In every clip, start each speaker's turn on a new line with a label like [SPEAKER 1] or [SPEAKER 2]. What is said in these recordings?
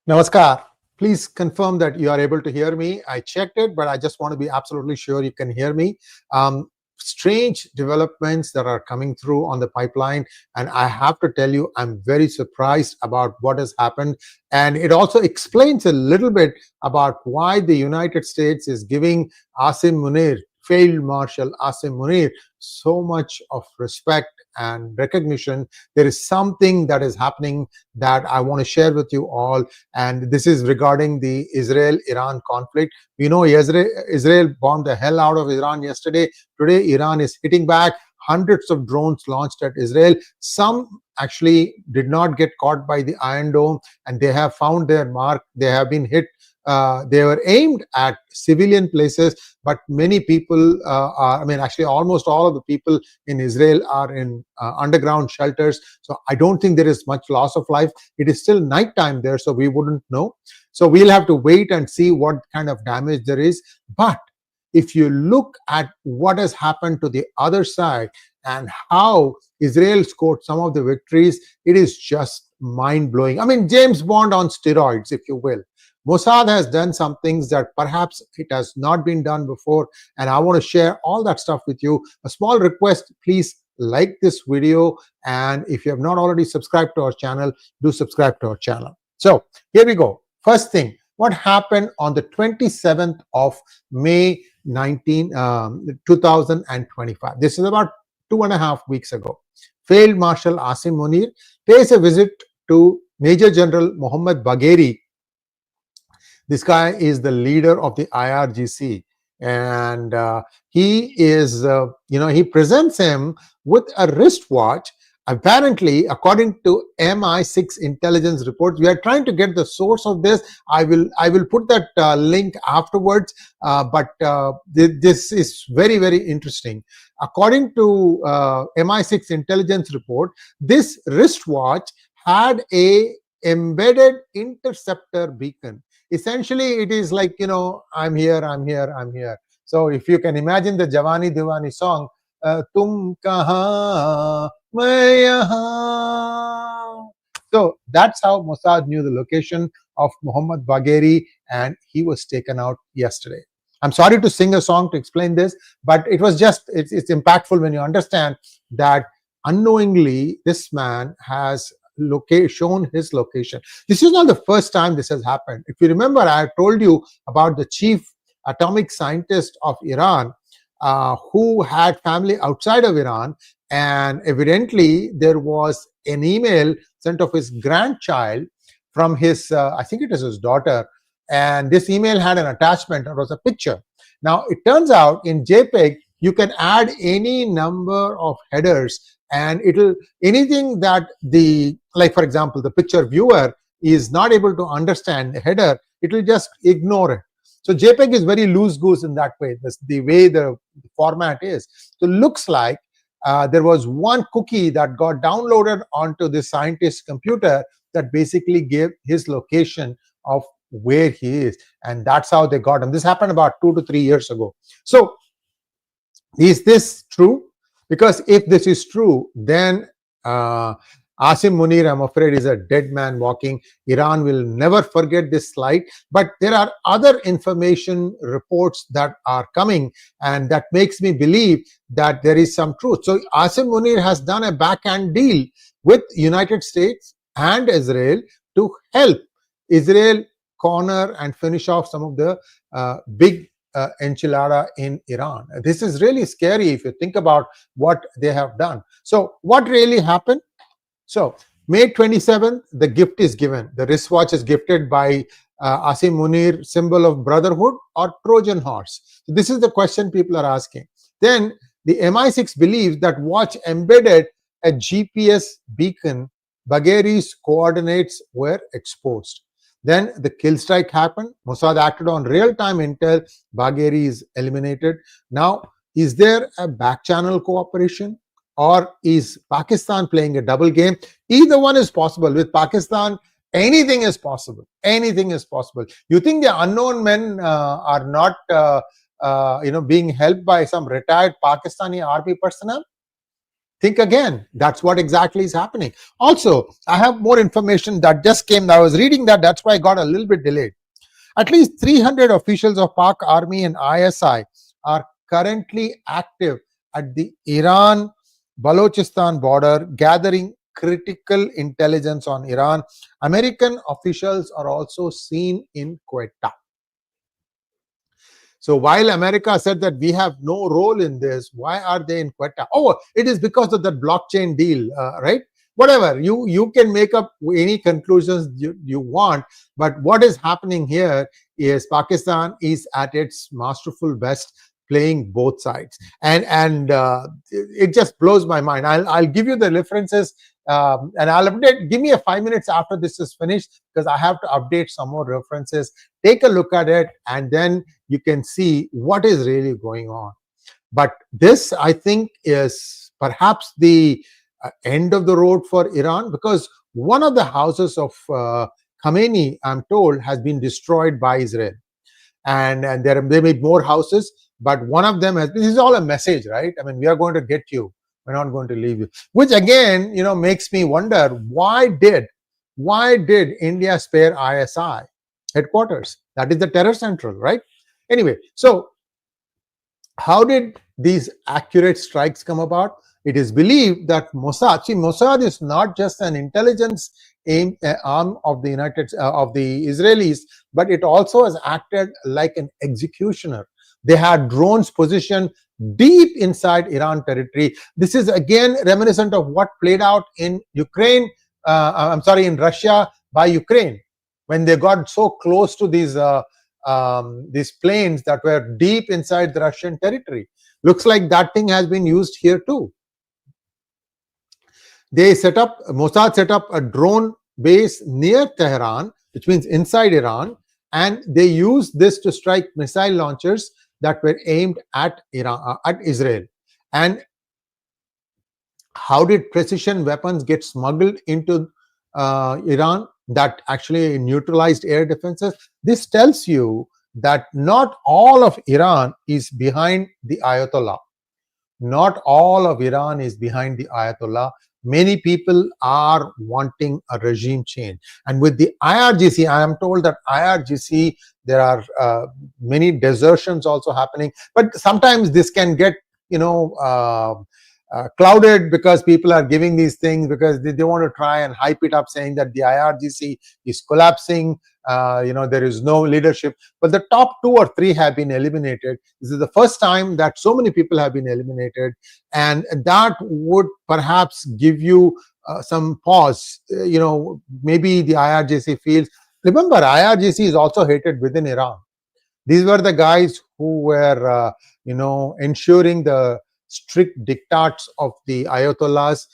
[SPEAKER 1] Namaskar. Please confirm that you are able to hear me. I checked it, but I just want to be absolutely sure you can hear me. Strange developments that are coming through on the pipeline, and I have to tell you, I'm very surprised about what has happened, and it also explains a little bit about why the United States is giving Asim Munir, Field Marshal Asim Munir, so much of respect and recognition. There is something that is happening that I want to share with you all, and this is regarding the Israel-Iran conflict. We know Israel bombed the hell out of Iran yesterday. Today, Iran is hitting back. Hundreds of drones launched at Israel. Some actually did not get caught by the Iron Dome, and they have found their mark. They have been hit. They were aimed at civilian places, but many people actually almost all of the people in Israel are in underground shelters. So I don't think there is much loss of life. It is still nighttime there, so we wouldn't know. So we'll have to wait and see what kind of damage there is. But if you look at what has happened to the other side and how Israel scored some of the victories, it is just mind-blowing. I mean, James Bond on steroids, if you will. Mossad has done some things that perhaps it has not been done before, and I want to share all that stuff with you. A small request, please like this video, and if you have not already subscribed to our channel, do subscribe to our channel. So here we go. First thing, what happened on the 27th of May 2025? This is about 2.5 weeks ago. Field Marshal Asim Munir pays a visit to Major General Mohammad Bagheri. This guy is the leader of the IRGC, and he is, he presents him with a wristwatch. Apparently, according to MI6 intelligence reports, we are trying to get the source of this. I will put that link afterwards, but this is very, very interesting. According to MI6 intelligence report, this wristwatch had a embedded interceptor beacon. Essentially, it is like, I'm here, I'm here, I'm here. So if you can imagine the Jawani Diwani song, Tum kahan, main yahan. So that's how Mossad knew the location of Mohammad Bagheri, and he was taken out yesterday. I'm sorry to sing a song to explain this, but it was just, it's impactful when you understand that unknowingly this man has shown his location. This is not the first time this has happened. If you remember, I told you about the chief atomic scientist of Iran who had family outside of Iran, and evidently there was an email sent of his grandchild from his, I think it is his daughter, and this email had an attachment. It was a picture. Now it turns out in JPEG you can add any number of headers, and it'll, anything that like for example, the picture viewer is not able to understand the header, it will just ignore it. So JPEG is very loose goose in that way. That's the way the format is. So looks like there was one cookie that got downloaded onto the scientist's computer that basically gave his location of where he is, and that's how they got him. This happened about 2 to 3 years ago. So is this true? Because if this is true, then Asim Munir, I'm afraid, is a dead man walking. Iran will never forget this slide. But there are other information reports that are coming, and that makes me believe that there is some truth. So Asim Munir has done a backhand deal with United States and Israel to help Israel corner and finish off some of the big enchilada in Iran. This is really scary if you think about what they have done. So what really happened? So May 27th, the gift is given. The wristwatch is gifted by Asim Munir, symbol of brotherhood or Trojan horse. So this is the question people are asking. Then the MI6 believes that watch embedded a GPS beacon. Bagheri's coordinates were exposed. Then the kill strike happened. Mossad acted on real-time intel. Bagheri is eliminated. Now, is there a back channel cooperation, or is Pakistan playing a double game? Either one is possible. With Pakistan, anything is possible. Anything is possible. You think the unknown men are not, being helped by some retired Pakistani army personnel? think again. That's what exactly is happening. Also, I have more information that just came. I was reading that. That's why I got a little bit delayed. At least 300 officials of PAK army and ISI are currently active at the Iran-Balochistan border, gathering critical intelligence on Iran. American officials are also seen in Quetta. So while America said that we have no role in this, why are they in Quetta? Oh, it is because of that blockchain deal, right? Whatever, you can make up any conclusions you want, but what is happening here is Pakistan is at its masterful best, playing both sides, and it just blows my mind. I'll give you the references, and I'll update. Give me a 5 minutes after this is finished, because I have to update some more references. Take a look at it, and then you can see what is really going on. But this, I think, is perhaps the end of the road for Iran, because one of the houses of Khamenei, I'm told, has been destroyed by Israel, and they made more houses, but one of them has been. This is all a message, right? I mean, we are going to get you, we're not going to leave you, which again, makes me wonder, why did India spare ISI headquarters? That is the terror central, right? Anyway, so how did these accurate strikes come about? It is believed that Mossad, Mossad is not just an intelligence arm of the Israelis, but it also has acted like an executioner. They had drones positioned deep inside Iran territory. This is again reminiscent of what played out in Ukraine, in Russia by Ukraine, when they got so close to these planes that were deep inside the Russian territory. Looks like that thing has been used here too. Mossad set up a drone base near Tehran, which means inside Iran, and they used this to strike missile launchers that were aimed at Israel. And how did precision weapons get smuggled into Iran that actually neutralized air defenses? This tells you that not all of Iran is behind the Ayatollah. Not all of Iran is behind the Ayatollah. Many people are wanting a regime change. And with the IRGC, I am told that IRGC, there are many desertions also happening. But sometimes this can get, clouded, because people are giving these things because they want to try and hype it up, saying that the IRGC is collapsing, there is no leadership. But the top 2 or 3 have been eliminated. This is the first time that so many people have been eliminated, and that would perhaps give you some pause. Maybe the IRGC feels. Remember, IRGC is also hated within Iran. These were the guys who were, ensuring the strict diktats of the Ayatollahs,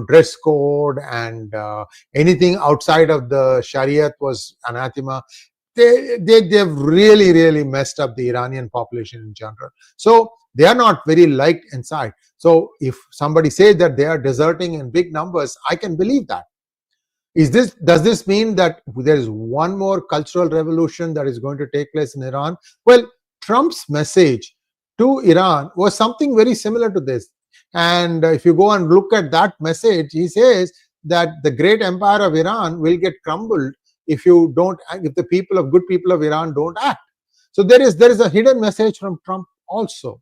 [SPEAKER 1] dress code, and anything outside of the Shariat was anathema. They've really, really messed up the Iranian population in general. So they are not very liked inside. So if somebody says that they are deserting in big numbers, I can believe that. Does this mean that there is one more cultural revolution that is going to take place in Iran? Well, Trump's message to Iran was something very similar to this. And if you go and look at that message, he says that the great empire of Iran will get crumbled if the good people of Iran don't act. So there is a hidden message from Trump also.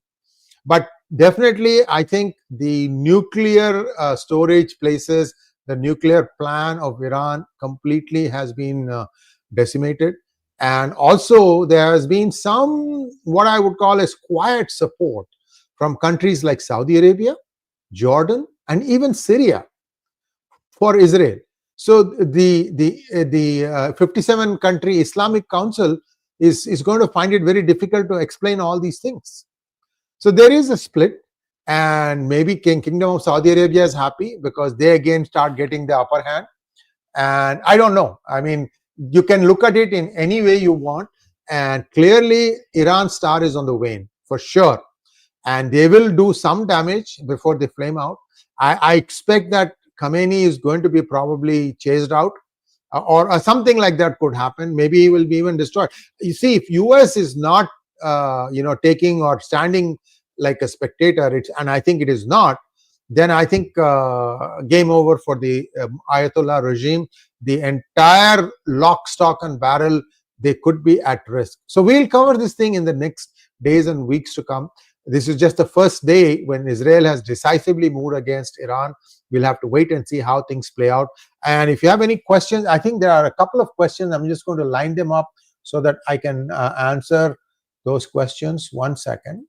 [SPEAKER 1] But definitely, I think the nuclear storage places, the nuclear plan of Iran completely has been decimated. And also there has been some, what I would call as quiet support from countries like Saudi Arabia, Jordan, and even Syria for Israel. So the 57-country Islamic Council is going to find it very difficult to explain all these things. So there is a split, and maybe Kingdom of Saudi Arabia is happy because they again start getting the upper hand. And I don't know. I mean, you can look at it in any way you want, and clearly Iran's star is on the wane for sure, and they will do some damage before they flame out. I expect that Khamenei is going to be probably chased out, or something like that could happen. Maybe he will be even destroyed. You see, if US is not taking or standing like a spectator, and I think it is not, then I think game over for the Ayatollah regime. The entire lock, stock and barrel, they could be at risk. So we'll cover this thing in the next days and weeks to come. This is just the first day when Israel has decisively moved against Iran. We'll have to wait and see how things play out. And if you have any questions, I think there are a couple of questions. I'm just going to line them up so that I can answer those questions. 1 second.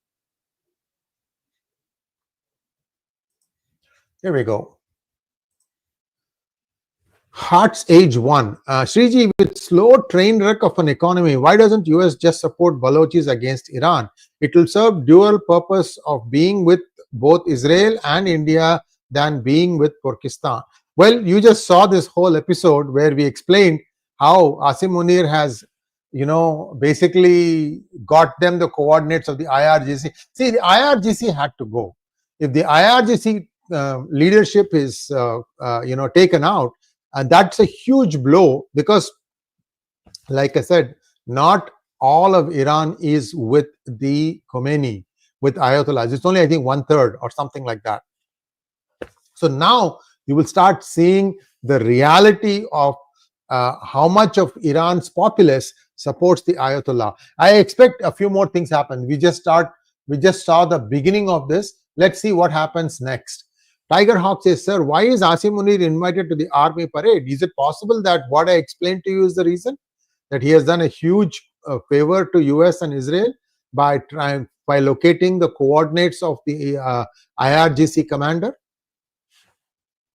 [SPEAKER 1] Here we go. Heart's Age 1. Sree, with slow train wreck of an economy, why doesn't US just support Balochis against Iran? It will serve dual purpose of being with both Israel and India than being with Pakistan. Well, you just saw this whole episode where we explained how Asim Munir has, basically got them the coordinates of the IRGC. See, the IRGC had to go. If the IRGC leadership is, taken out, and that's a huge blow, because, like I said, not all of Iran is with the Khamenei, with Ayatollahs. It's only, I think, 1/3 or something like that. So now you will start seeing the reality of how much of Iran's populace supports the Ayatollah. I expect a few more things happen. We just saw the beginning of this. Let's see what happens next. Tiger Hawk says, sir, why is Asim Munir invited to the army parade? Is it possible that what I explained to you is the reason? That he has done a huge favor to US and Israel by locating the coordinates of the IRGC commander?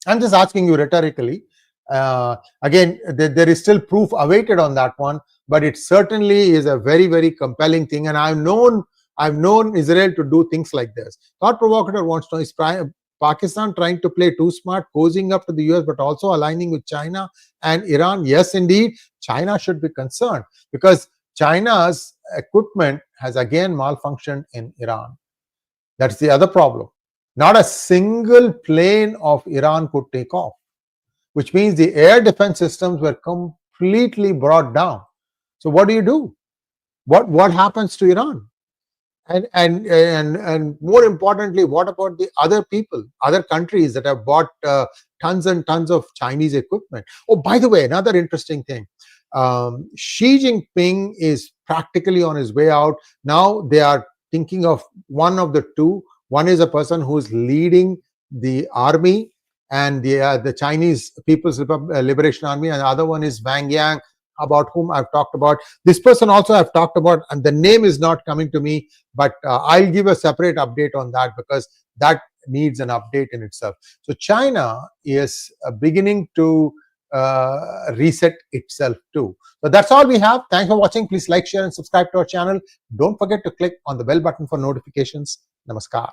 [SPEAKER 1] I'm just asking you rhetorically. Again, there is still proof awaited on that one, but it certainly is a very, very compelling thing. And I've known Israel to do things like this. Thought Provocateur wants to know, is Pakistan trying to play too smart, cozying up to the US, but also aligning with China and Iran? Yes, indeed. China should be concerned because China's equipment has again malfunctioned in Iran. That's the other problem. Not a single plane of Iran could take off, which means the air defense systems were completely brought down. So what do? What happens to Iran? And more importantly, what about the other people, other countries that have bought tons and tons of Chinese equipment? Oh, by the way, another interesting thing. Xi Jinping is practically on his way out. Now they are thinking of one of the two. One is a person who's leading the army and the Chinese People's Liberation Army, and the other one is Wang Yang, about whom I've talked about. This person also I've talked about, and the name is not coming to me, but I'll give a separate update on that because that needs an update in itself. So China is beginning to reset itself too. So that's all we have. Thanks for watching. Please like, share and subscribe to our channel. Don't forget to click on the bell button for notifications. Namaskar.